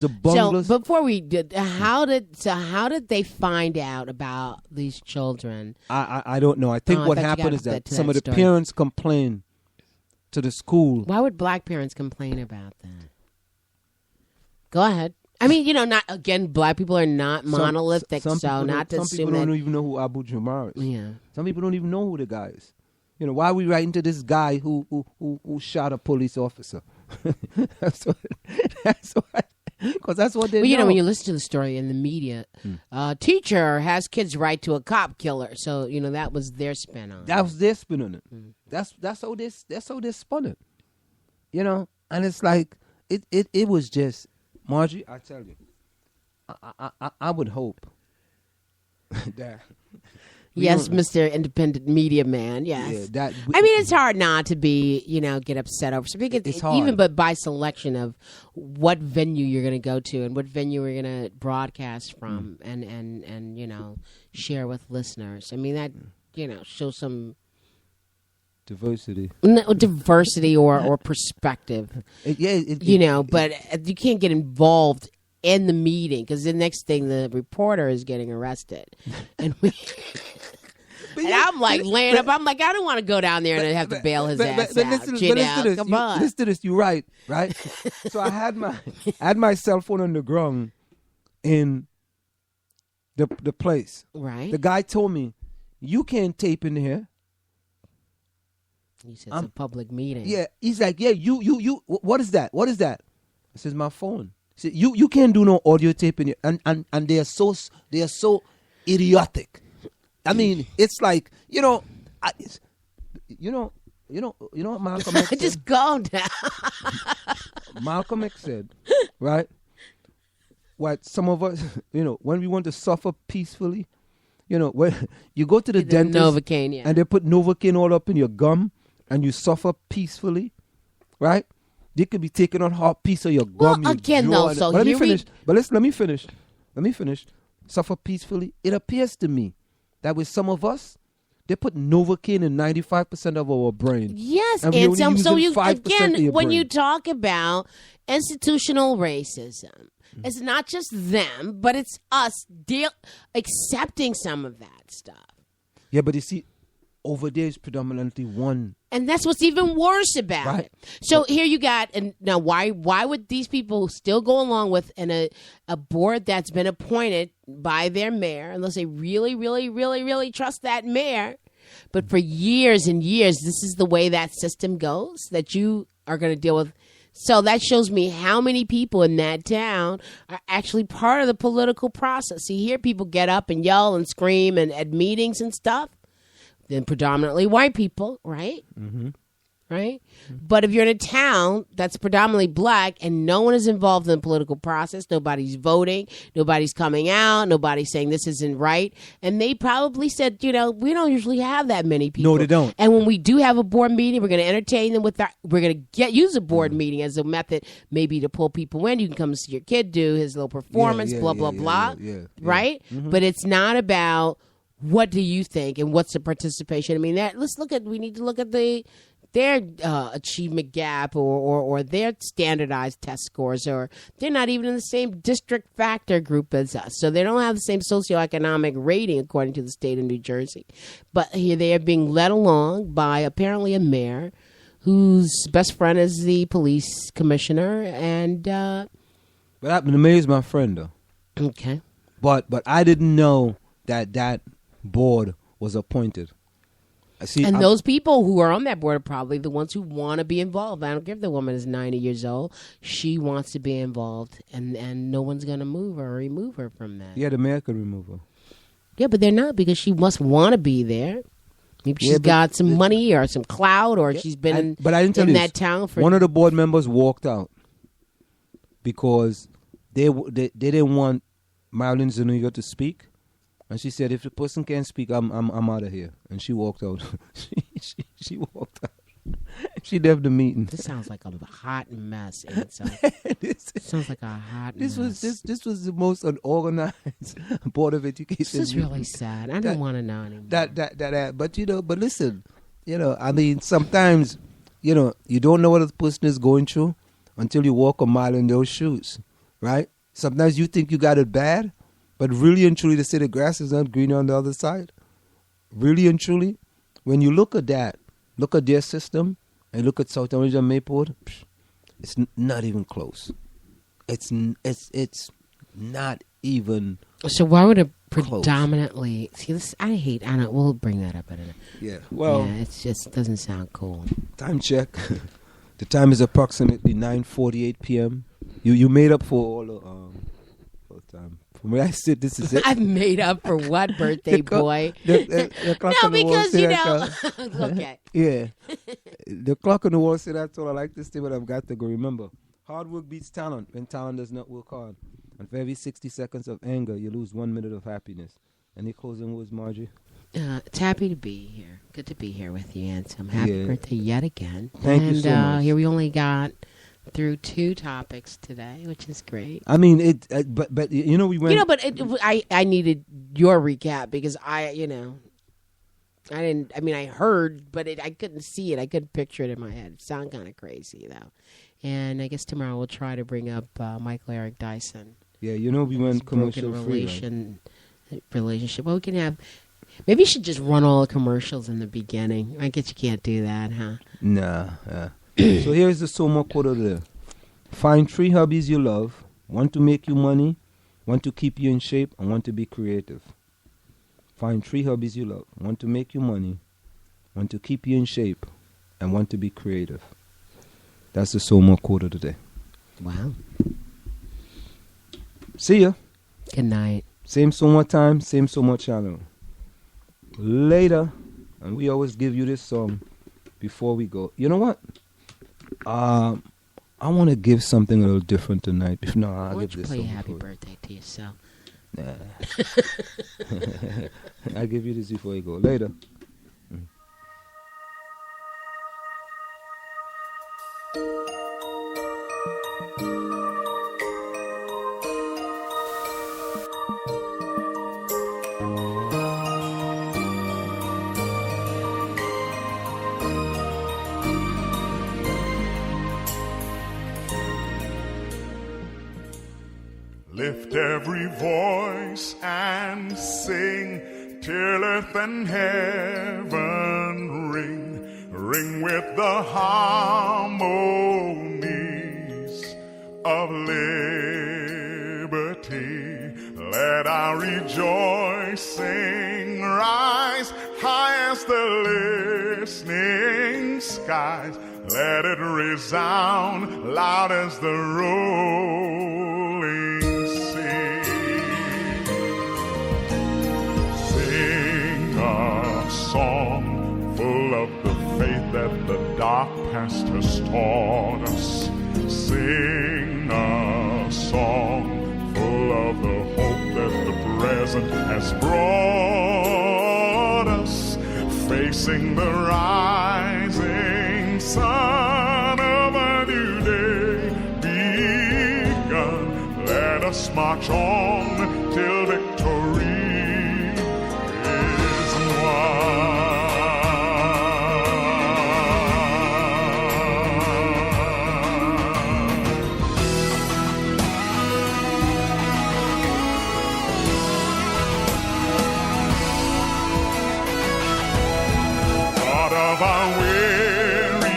the bunglers. So before we did, how did they find out about these children? I don't know. I think what happened is that some of the story. parents complained to the school. Why would black parents complain about that? Go ahead. I mean, not again. Black people are not monolithic, so not to assume some people don't even know who Abu Jamar is. Yeah. Some people don't even know who the guy is. Why are we writing to this guy who shot a police officer? That's what. Because that's what they know. When you listen to the story in the media, teacher has kids write to a cop killer. So that was their spin on it. That was their spin on it. That's how they spun it. And it's like it was just, Margie, I tell you, I would hope that. Yes, Mr. Independent Media Man. Yes. Yeah, it's hard not to be, get upset over something. It's hard. Even but by selection of what venue you're going to go to and what venue we're going to broadcast from and share with listeners. I mean, that, shows some diversity. Diversity or perspective. But you can't get involved in the meeting because the next thing the reporter is getting arrested. And I'm like laying up. I'm like, I don't want to go down there and have to bail his ass out. Listen to this. You're right? So I had my cell phone on the ground in the place. Right. The guy told me, you can't tape in here. He said it's a public meeting. Yeah. He's like, yeah, you. What is that? What is that? I says, my phone. He said, you can't do no audio tape in here. And they are so idiotic. I mean, it's like, what Malcolm X said? Just go down. Malcolm X said, right? What some of us, when we want to suffer peacefully, when you go to the dentist Novocaine, and they put Novocaine all up in your gum and you suffer peacefully, right? They could be taking out half piece of your gum. Well, again, though, so let me finish. Let me finish. Suffer peacefully. It appears to me that with some of us, they put Novocaine in 95% of our brain. Yes, and so you again, when brain. you talk about institutional racism, it's not just them, but it's us accepting some of that stuff. Yeah, but you see, over there is predominantly one. And that's what's even worse about it. So here you got, and now why would these people still go along with a board that's been appointed by their mayor, unless they really, really, really, really trust that mayor? But for years and years, this is the way that system goes, that you are going to deal with. So that shows me how many people in that town are actually part of the political process. You hear people get up and yell and scream and at meetings and stuff. Then predominantly white people, right? Mm-hmm. Right? Mm-hmm. But if you're in a town that's predominantly black and no one is involved in the political process, nobody's voting, nobody's coming out, nobody's saying this isn't right. And they probably said, we don't usually have that many people. No, they don't. And when we do have a board meeting, we're going to entertain them we're going to use a board meeting as a method maybe to pull people in. You can come see your kid do his little performance, blah. Right? Mm-hmm. But it's not about what do you think and what's the participation? I mean, we need to look at their achievement gap or their standardized test scores, or they're not even in the same district factor group as us. So they don't have the same socioeconomic rating according to the state of New Jersey. But here they are being led along by apparently a mayor whose best friend is the police commissioner. And but the mayor's my friend, though. Okay. But I didn't know that board was appointed. Those people who are on that board are probably the ones who want to be involved. I don't care if the woman is 90 years old. She wants to be involved, and no one's going to move her or remove her from that. Yeah, the mayor could remove her. Yeah, but they're not, because she must want to be there. Maybe she's got some money or some clout, or she's been in that town for... One of the board members walked out because they didn't want Marilyn Zuniga to speak. And she said, if the person can't speak, I'm out of here. And she walked out. she walked out. She left the meeting. This sounds like a hot mess inside. Sounds like a hot mess. This was the most unorganized Board of Education. This is really sad. I don't want to know anymore. But listen, I mean, sometimes, you don't know what the person is going through until you walk a mile in those shoes, right? Sometimes you think you got it bad, but really and truly, they say the grass is not greener on the other side. Really and truly, when you look at that, look at their system, and look at South America Mayport, it's not even close. It's not even. So why would it predominantly see this? I don't. We'll bring that up at a. Yeah. Well, yeah, it just doesn't sound cool. Time check. The time is approximately 9:48 p.m. You made up for all the time. From where I sit, this is it. I've made up for what, birthday boy? The clock No, on the wall because say you that, know. Okay. Yeah. The clock on the wall say that's all. I like this thing, but I've got to go. Remember, hard work beats talent when talent does not work hard. And for every 60 seconds of anger, you lose 1 minute of happiness. Any closing words, Margie? It's happy to be here. Good to be here with you, Anselm. Happy birthday yet again. Thank you so much. Here we only got through 2 topics today, which is great. I mean, but you know, we went. You know, but I needed your recap because I didn't. I mean, I heard, but I couldn't see it. I couldn't picture it in my head. It sounded kind of crazy though. And I guess tomorrow we'll try to bring up Michael Eric Dyson. Yeah, you know, we went commercial relationship. Well, we can have. Maybe you should just run all the commercials in the beginning. I guess you can't do that, huh? Nah. So here's the Soma quote of the day. Find 3 hobbies you love. 1 to make you money, 1 to keep you in shape, and 1 to be creative. Find 3 hobbies you love. 1 to make you money, 1 to keep you in shape, and 1 to be creative. That's the Soma quote of the day. Wow. See ya. Good night. Same Soma time, same Soma channel. Later. And we always give you this song before we go. You know what? I want to give something a little different tonight. No, I'll give this. Why don't you play Happy Birthday to yourself? Nah. I'll give you this before you go. Later. Lift every voice and sing till earth and heaven ring with the harmonies of liberty. Let our rejoicing rise high as the listening skies. Let it resound loud as the rolling sea. Sing a song full of the faith that the dark past has taught us. Sing a song full of the hope that the present has brought us. Facing the rising sun of a new day begun. Let us march on till victory is won. God of our weary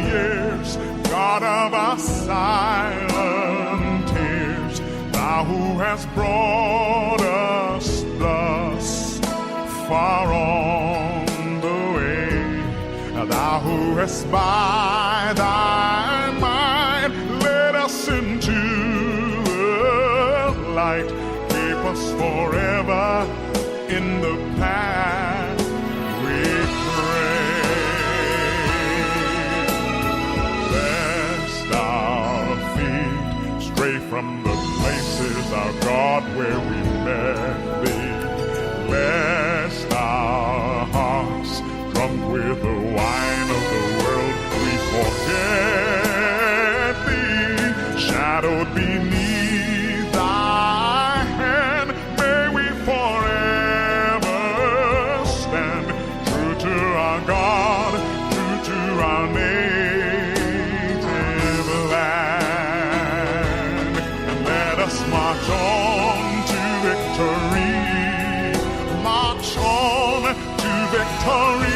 years, God of our silent tears, Thou who hast brought us thus far on the way, Thou who hast by Thy might led us into the light, keep us forever in the path we pray. Lest our feet stray from the places, our God, where we met Thee. Lest our hearts, drunk with the wine of the world, we forget Thee. Shadowed beneath Thy hand, may we forever stand true to our God, true to our native land. And let us march on to victory. March on to victory.